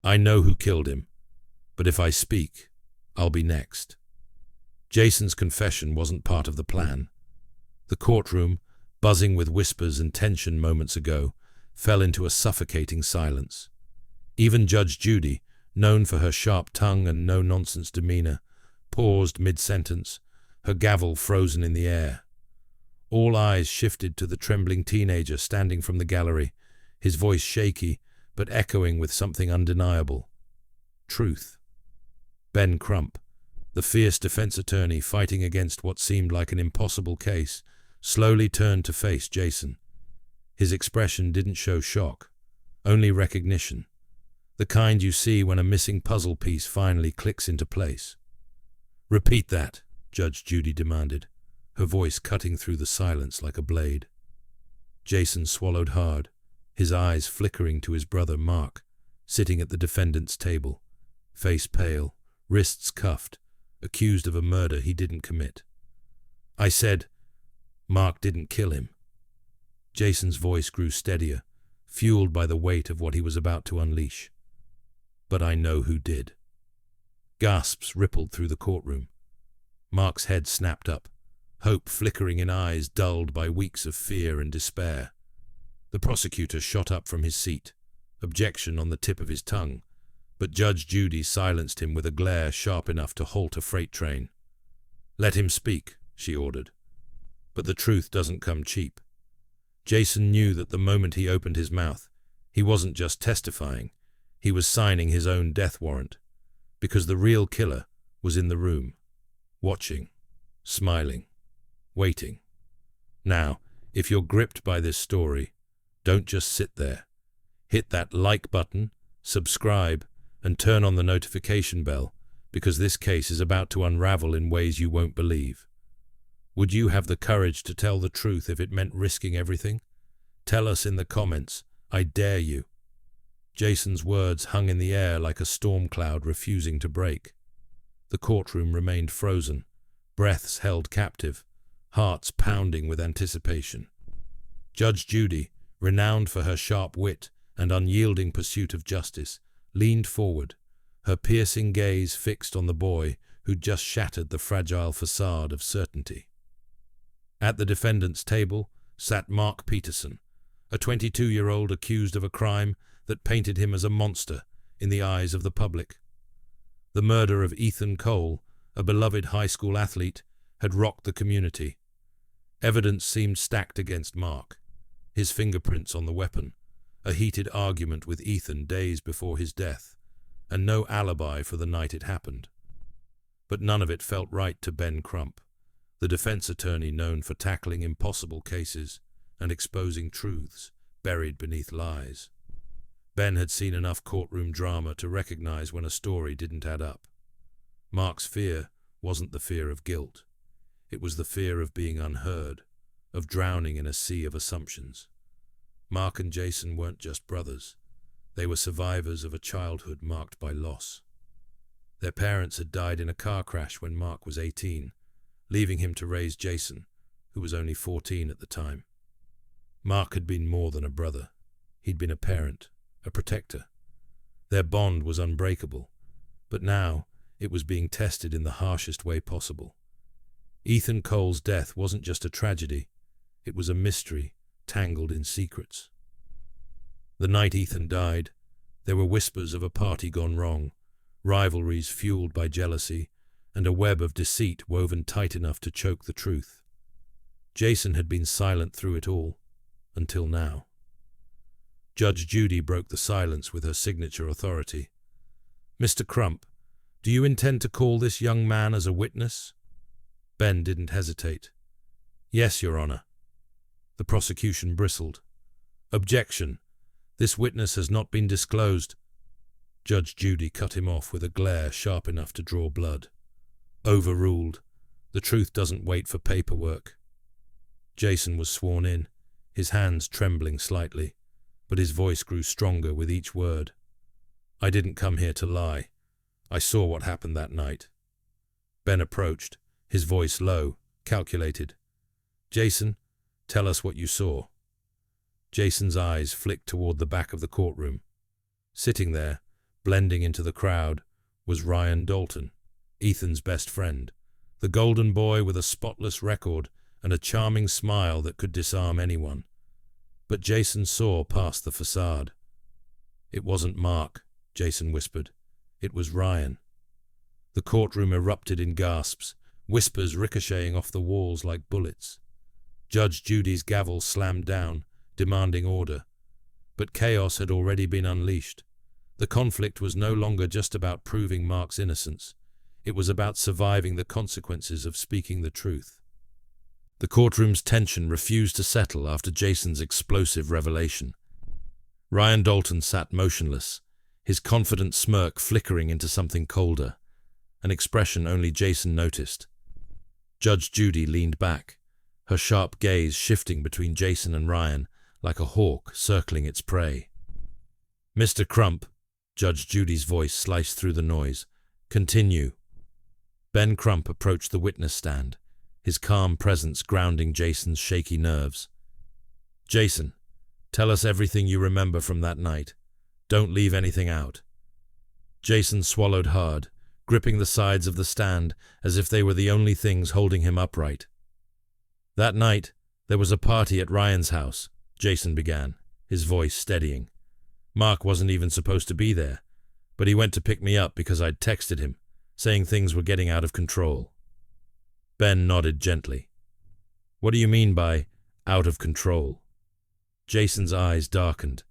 I know who killed him, but if I speak, I'll be next. Jason's confession wasn't part of the plan. The courtroom, buzzing with whispers and tension moments ago, fell into a suffocating silence. Even Judge Judy, known for her sharp tongue and no-nonsense demeanor, paused mid-sentence, her gavel frozen in the air. All eyes shifted to the trembling teenager standing from the gallery, his voice shaky but echoing with something undeniable. Truth. Ben Crump, the fierce defense attorney fighting against what seemed like an impossible case, slowly turned to face Jason. His expression didn't show shock, only recognition, the kind you see when a missing puzzle piece finally clicks into place. "Repeat that," Judge Judy demanded, her voice cutting through the silence like a blade. Jason swallowed hard, his eyes flickering to his brother Mark, sitting at the defendant's table, face pale, wrists cuffed, accused of a murder he didn't commit. "I said, Mark didn't kill him." Jason's voice grew steadier, fueled by the weight of what he was about to unleash. "But I know who did." Gasps rippled through the courtroom. Mark's head snapped up, hope flickering in eyes dulled by weeks of fear and despair. The prosecutor shot up from his seat, objection on the tip of his tongue, but Judge Judy silenced him with a glare sharp enough to halt a freight train. "Let him speak," she ordered. But the truth doesn't come cheap. Jason knew that the moment he opened his mouth, he wasn't just testifying, he was signing his own death warrant, because the real killer was in the room, watching, smiling, waiting. Now, if you're gripped by this story, don't just sit there. Hit that like button, subscribe, and turn on the notification bell, because this case is about to unravel in ways you won't believe. Would you have the courage to tell the truth if it meant risking everything? Tell us in the comments. I dare you. Jason's words hung in the air like a storm cloud refusing to break. The courtroom remained frozen, breaths held captive, hearts pounding with anticipation. Judge Judy, renowned for her sharp wit and unyielding pursuit of justice, leaned forward, her piercing gaze fixed on the boy who'd just shattered the fragile facade of certainty. At the defendant's table sat Mark Peterson, a 22-year-old accused of a crime that painted him as a monster in the eyes of the public. The murder of Ethan Cole, a beloved high school athlete, had rocked the community. Evidence seemed stacked against Mark, his fingerprints on the weapon, a heated argument with Ethan days before his death, and no alibi for the night it happened. But none of it felt right to Ben Crump, the defense attorney known for tackling impossible cases and exposing truths buried beneath lies. Ben had seen enough courtroom drama to recognize when a story didn't add up. Mark's fear wasn't the fear of guilt. It was the fear of being unheard, of drowning in a sea of assumptions. Mark and Jason weren't just brothers. They were survivors of a childhood marked by loss. Their parents had died in a car crash when Mark was 18, leaving him to raise Jason, who was only 14 at the time. Mark had been more than a brother. He'd been a parent, a protector. Their bond was unbreakable, but now it was being tested in the harshest way possible. Ethan Cole's death wasn't just a tragedy, it was a mystery tangled in secrets. The night Ethan died, there were whispers of a party gone wrong, rivalries fueled by jealousy, and a web of deceit woven tight enough to choke the truth. Jason had been silent through it all, until now. Judge Judy broke the silence with her signature authority. "Mr. Crump, do you intend to call this young man as a witness?" Ben didn't hesitate. "Yes, Your Honor." The prosecution bristled. "Objection. This witness has not been disclosed." Judge Judy cut him off with a glare sharp enough to draw blood. "Overruled. The truth doesn't wait for paperwork." Jason was sworn in, his hands trembling slightly, but his voice grew stronger with each word. "I didn't come here to lie. I saw what happened that night." Ben approached, his voice low, calculated. "Jason, tell us what you saw." Jason's eyes flicked toward the back of the courtroom. Sitting there, Blending into the crowd was Ryan Dalton, Ethan's best friend, the golden boy with a spotless record and a charming smile that could disarm anyone. But Jason saw past the facade. "It wasn't Mark," Jason whispered. "It was Ryan." The courtroom erupted in gasps, whispers ricocheting off the walls like bullets. Judge Judy's gavel slammed down, demanding order. But chaos had already been unleashed. The conflict was no longer just about proving Mark's innocence. It was about surviving the consequences of speaking the truth. The courtroom's tension refused to settle after Jason's explosive revelation. Ryan Dalton sat motionless, his confident smirk flickering into something colder, an expression only Jason noticed. Judge Judy leaned back, her sharp gaze shifting between Jason and Ryan like a hawk circling its prey. "Mr. Crump," Judge Judy's voice sliced through the noise, "continue." Ben Crump approached the witness stand, his calm presence grounding Jason's shaky nerves. "Jason, tell us everything you remember from that night. Don't leave anything out." Jason swallowed hard, gripping the sides of the stand as if they were the only things holding him upright. "That night, there was a party at Ryan's house," Jason began, his voice steadying. "Mark wasn't even supposed to be there, but he went to pick me up because I'd texted him, saying things were getting out of control." Ben nodded gently. "What do you mean by out of control?" Jason's eyes darkened.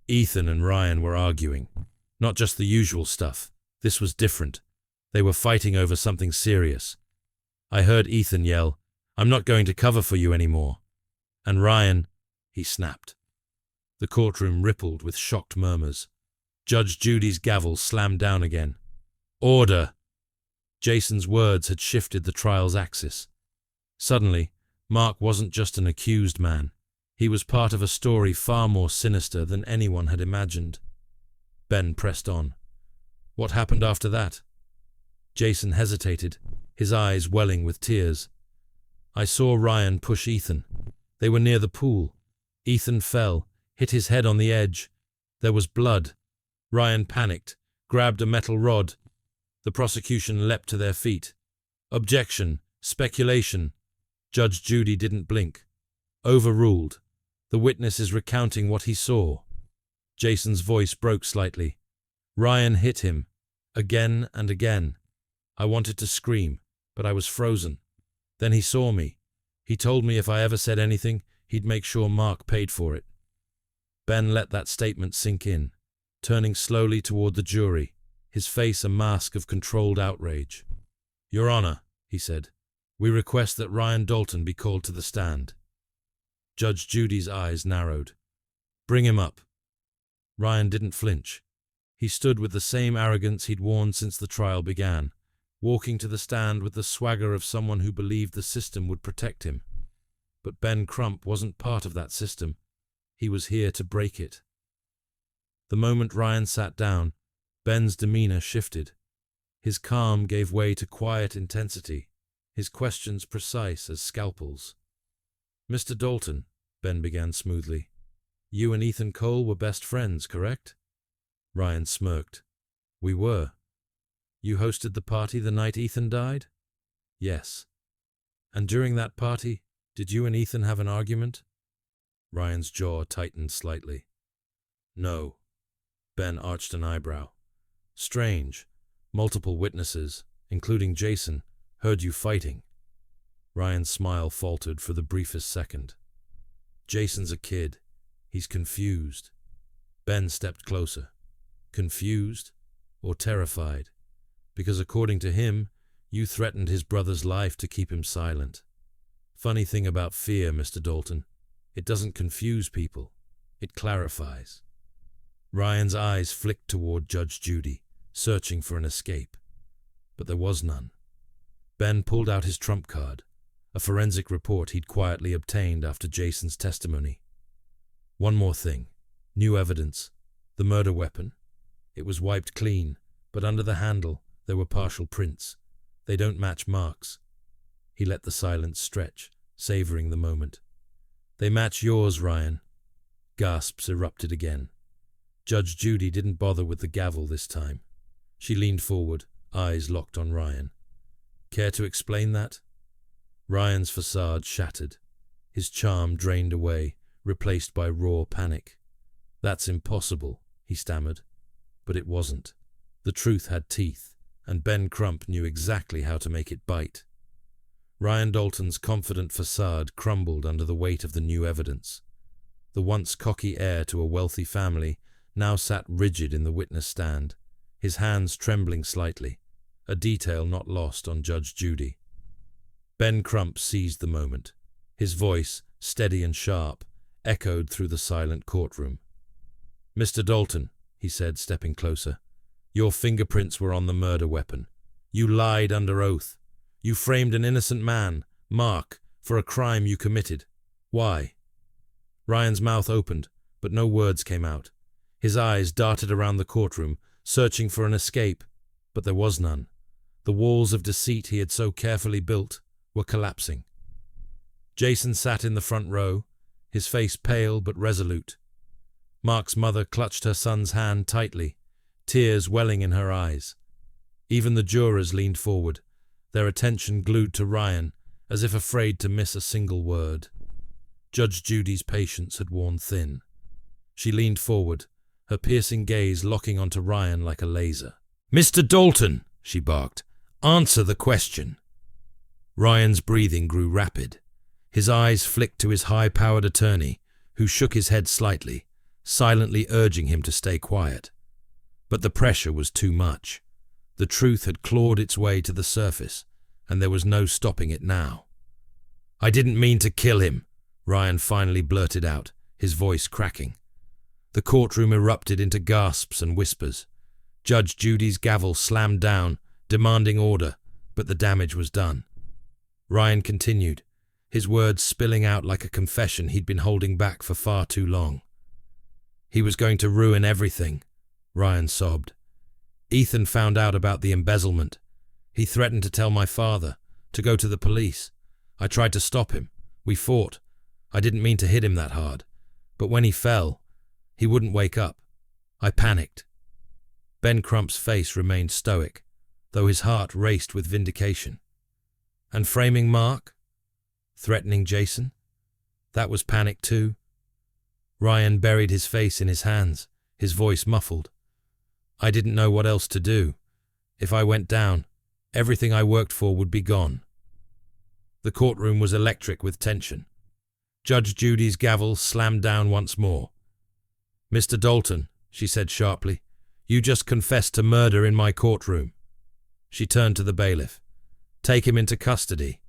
Ethan and Ryan were arguing. Not just the usual stuff. This was different. They were fighting over something serious. I heard Ethan yell, "I'm not going to cover for you anymore." And Ryan, he snapped. The courtroom rippled with shocked murmurs. Judge Judy's gavel slammed down again. "Order!" Jason's words had shifted the trial's axis. Suddenly, Mark wasn't just an accused man. He was part of a story far more sinister than anyone had imagined. Ben pressed on. "What happened after that?" Jason hesitated, his eyes welling with tears. "I saw Ryan push Ethan. They were near the pool. Ethan fell, hit his head on the edge. There was blood. Ryan panicked, grabbed a metal rod. The prosecution leapt to their feet. Objection, speculation." Judge Judy didn't blink. "Overruled. The witness is recounting what he saw." Jason's voice broke slightly. "Ryan hit him. Again and again. I wanted to scream, but I was frozen. Then he saw me. He told me if I ever said anything, he'd make sure Mark paid for it." Ben let that statement sink in, turning slowly toward the jury, his face a mask of controlled outrage. "Your Honor," he said, "we request that Ryan Dalton be called to the stand." Judge Judy's eyes narrowed. "Bring him up." Ryan didn't flinch. He stood with the same arrogance he'd worn since the trial began, walking to the stand with the swagger of someone who believed the system would protect him. But Ben Crump wasn't part of that system. He was here to break it. The moment Ryan sat down, Ben's demeanor shifted. His calm gave way to quiet intensity, his questions precise as scalpels. "Mr. Dalton," Ben began smoothly, "you and Ethan Cole were best friends, correct?" Ryan smirked. "We were." "You hosted the party the night Ethan died?" "Yes." "And during that party, did you and Ethan have an argument?" Ryan's jaw tightened slightly. "No." Ben arched an eyebrow. "Strange. Multiple witnesses, including Jason, heard you fighting." Ryan's smile faltered for the briefest second. "Jason's a kid. He's confused." Ben stepped closer. "Confused or terrified? Because according to him, you threatened his brother's life to keep him silent. Funny thing about fear, Mr. Dalton. It doesn't confuse people. It clarifies." Ryan's eyes flicked toward Judge Judy, searching for an escape. But there was none. Ben pulled out his trump card, a forensic report he'd quietly obtained after Jason's testimony. "One more thing. New evidence. The murder weapon. It was wiped clean, but under the handle there were partial prints. They don't match Mark's." He let the silence stretch, savoring the moment. "They match yours, Ryan." Gasps erupted again. Judge Judy didn't bother with the gavel this time. She leaned forward, eyes locked on Ryan. Care to explain that? Ryan's facade shattered. His charm drained away, replaced by raw panic. That's impossible, he stammered. But it wasn't. The truth had teeth, and Ben Crump knew exactly how to make it bite. Ryan Dalton's confident facade crumbled under the weight of the new evidence. The once cocky heir to a wealthy family now sat rigid in the witness stand, his hands trembling slightly, a detail not lost on Judge Judy. Ben Crump seized the moment. His voice, steady and sharp, echoed through the silent courtroom. "Mr. Dalton," he said, stepping closer, "your fingerprints were on the murder weapon. You lied under oath. You framed an innocent man, Mark, for a crime you committed. Why?" Ryan's mouth opened, but no words came out. His eyes darted around the courtroom, searching for an escape, but there was none. The walls of deceit he had so carefully built were collapsing. Jason sat in the front row, his face pale but resolute. Mark's mother clutched her son's hand tightly, tears welling in her eyes. Even the jurors leaned forward, their attention glued to Ryan, as if afraid to miss a single word. Judge Judy's patience had worn thin. She leaned forward, her piercing gaze locking onto Ryan like a laser. "Mr. Dalton," she barked, "answer the question." Ryan's breathing grew rapid. His eyes flicked to his high-powered attorney, who shook his head slightly, silently urging him to stay quiet. But the pressure was too much. The truth had clawed its way to the surface, and there was no stopping it now. "I didn't mean to kill him," Ryan finally blurted out, his voice cracking. The courtroom erupted into gasps and whispers. Judge Judy's gavel slammed down, demanding order, but the damage was done. Ryan continued, his words spilling out like a confession he'd been holding back for far too long. "He was going to ruin everything," Ryan sobbed. "Ethan found out about the embezzlement. He threatened to tell my father, to go to the police. I tried to stop him. We fought. I didn't mean to hit him that hard. But when he fell, he wouldn't wake up. I panicked." Ben Crump's face remained stoic, though his heart raced with vindication. "And framing Mark? Threatening Jason? That was panic too?" Ryan buried his face in his hands, his voice muffled. "I didn't know what else to do. If I went down, everything I worked for would be gone." The courtroom was electric with tension. Judge Judy's gavel slammed down once more. "Mr. Dalton," she said sharply, "you just confessed to murder in my courtroom." She turned to the bailiff. "Take him into custody."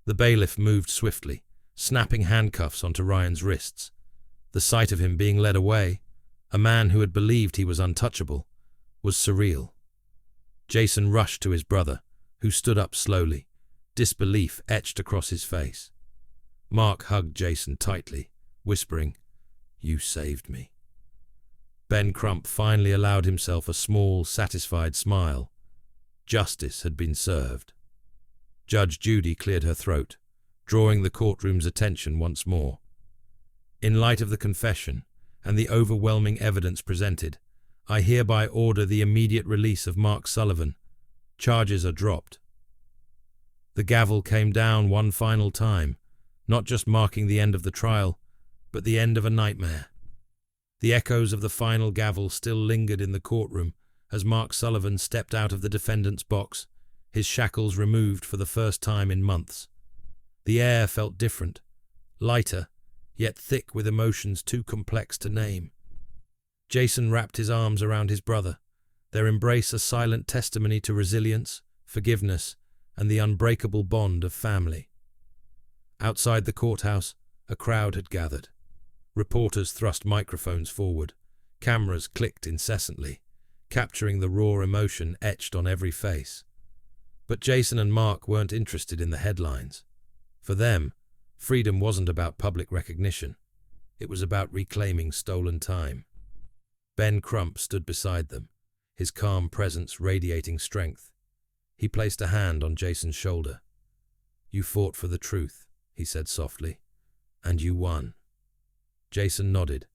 The bailiff moved swiftly, snapping handcuffs onto Ryan's wrists. The sight of him being led away, a man who had believed he was untouchable, was surreal. Jason rushed to his brother, who stood up slowly, disbelief etched across his face. Mark hugged Jason tightly, whispering, "You saved me." Ben Crump finally allowed himself a small, satisfied smile. Justice had been served. Judge Judy cleared her throat, drawing the courtroom's attention once more. "In light of the confession and the overwhelming evidence presented, I hereby order the immediate release of Mark Sullivan. Charges are dropped." The gavel came down one final time, not just marking the end of the trial, but the end of a nightmare. The echoes of the final gavel still lingered in the courtroom as Mark Sullivan stepped out of the defendant's box, his shackles removed for the first time in months. The air felt different, lighter, yet thick with emotions too complex to name. Jason wrapped his arms around his brother, their embrace a silent testimony to resilience, forgiveness, and the unbreakable bond of family. Outside the courthouse, a crowd had gathered. Reporters thrust microphones forward. Cameras clicked incessantly, capturing the raw emotion etched on every face. But Jason and Mark weren't interested in the headlines. For them, freedom wasn't about public recognition. It was about reclaiming stolen time. Ben Crump stood beside them, his calm presence radiating strength. He placed a hand on Jason's shoulder. "You fought for the truth," he said softly, "and you won." Jason nodded,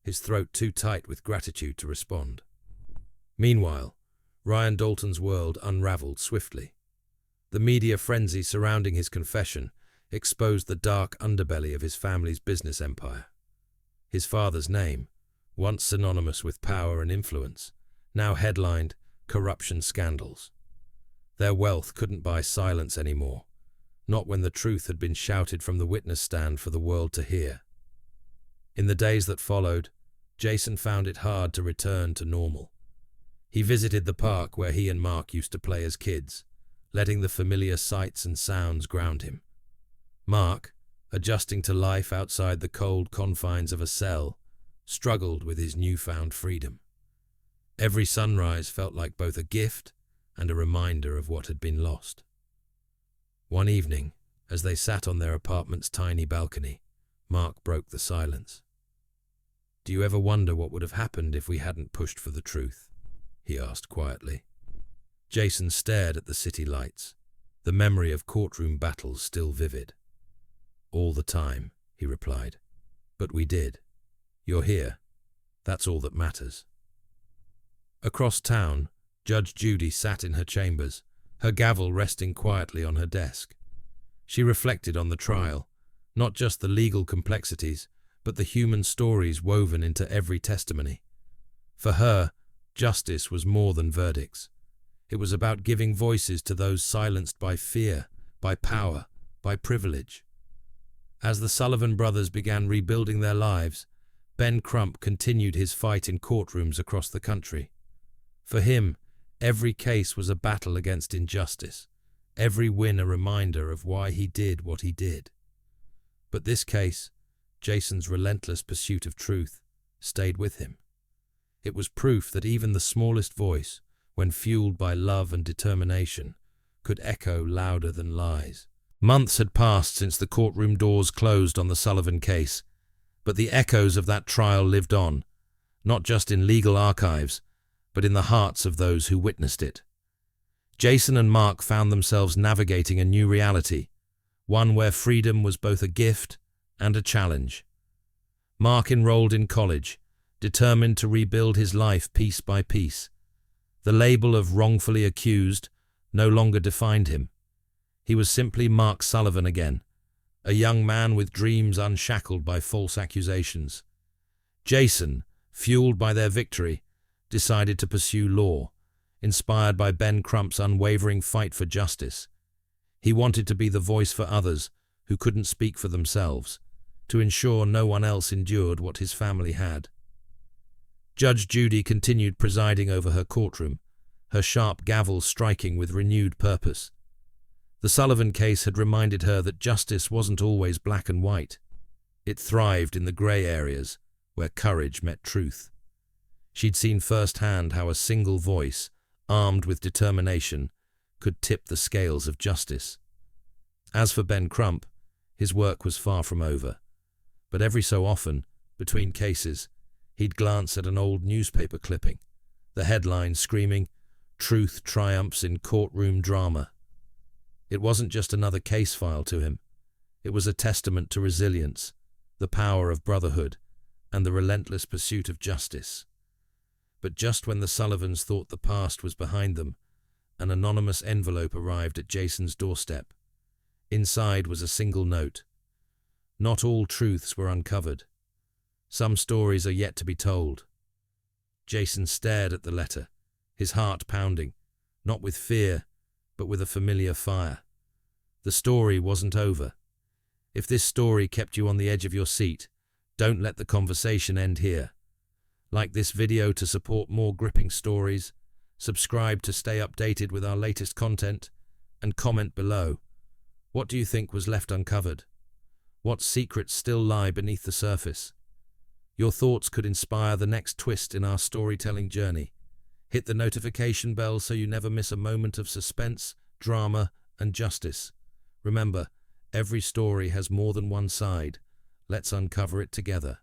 his throat too tight with gratitude to respond. Meanwhile, Ryan Dalton's world unraveled swiftly. The media frenzy surrounding his confession exposed the dark underbelly of his family's business empire. His father's name, once synonymous with power and influence, now headlined corruption scandals. Their wealth couldn't buy silence anymore, not when the truth had been shouted from the witness stand for the world to hear. In the days that followed, Jason found it hard to return to normal. He visited the park where he and Mark used to play as kids, letting the familiar sights and sounds ground him. Mark, adjusting to life outside the cold confines of a cell, struggled with his newfound freedom. Every sunrise felt like both a gift and a reminder of what had been lost. One evening, as they sat on their apartment's tiny balcony, Mark broke the silence. "Do you ever wonder what would have happened if we hadn't pushed for the truth?" he asked quietly. Jason stared at the city lights, the memory of courtroom battles still vivid. "All the time," he replied. "But we did. You're here. That's all that matters." Across town, Judge Judy sat in her chambers, her gavel resting quietly on her desk. She reflected on the trial, not just the legal complexities, but the human stories woven into every testimony. For her, justice was more than verdicts. It was about giving voices to those silenced by fear, by power, by privilege. As the Sullivan brothers began rebuilding their lives, Ben Crump continued his fight in courtrooms across the country. For him, every case was a battle against injustice, every win a reminder of why he did what he did. But this case, Jason's relentless pursuit of truth, stayed with him. It was proof that even the smallest voice, when fueled by love and determination, could echo louder than lies. Months had passed since the courtroom doors closed on the Sullivan case, but the echoes of that trial lived on, not just in legal archives, but in the hearts of those who witnessed it. Jason and Mark found themselves navigating a new reality, one where freedom was both a gift and a challenge. Mark enrolled in college, determined to rebuild his life piece by piece. The label of wrongfully accused no longer defined him. He was simply Mark Sullivan again, a young man with dreams unshackled by false accusations. Jason, fueled by their victory, decided to pursue law, inspired by Ben Crump's unwavering fight for justice. He wanted to be the voice for others who couldn't speak for themselves, to ensure no one else endured what his family had. Judge Judy continued presiding over her courtroom, her sharp gavel striking with renewed purpose. The Sullivan case had reminded her that justice wasn't always black and white. It thrived in the grey areas, where courage met truth. She'd seen firsthand how a single voice, armed with determination, could tip the scales of justice. As for Ben Crump, his work was far from over. But every so often, between cases, he'd glance at an old newspaper clipping, the headline screaming, "Truth triumphs in courtroom drama." It wasn't just another case file to him. It was a testament to resilience, the power of brotherhood, and the relentless pursuit of justice. But just when the Sullivans thought the past was behind them, an anonymous envelope arrived at Jason's doorstep. Inside was a single note. Not all truths were uncovered. Some stories are yet to be told. Jason stared at the letter, his heart pounding, not with fear, but with a familiar fire. The story wasn't over. If this story kept you on the edge of your seat, don't let the conversation end here. Like this video to support more gripping stories, subscribe to stay updated with our latest content, and comment below. What do you think was left uncovered? What secrets still lie beneath the surface? Your thoughts could inspire the next twist in our storytelling journey. Hit the notification bell so you never miss a moment of suspense, drama, and justice. Remember, every story has more than one side. Let's uncover it together.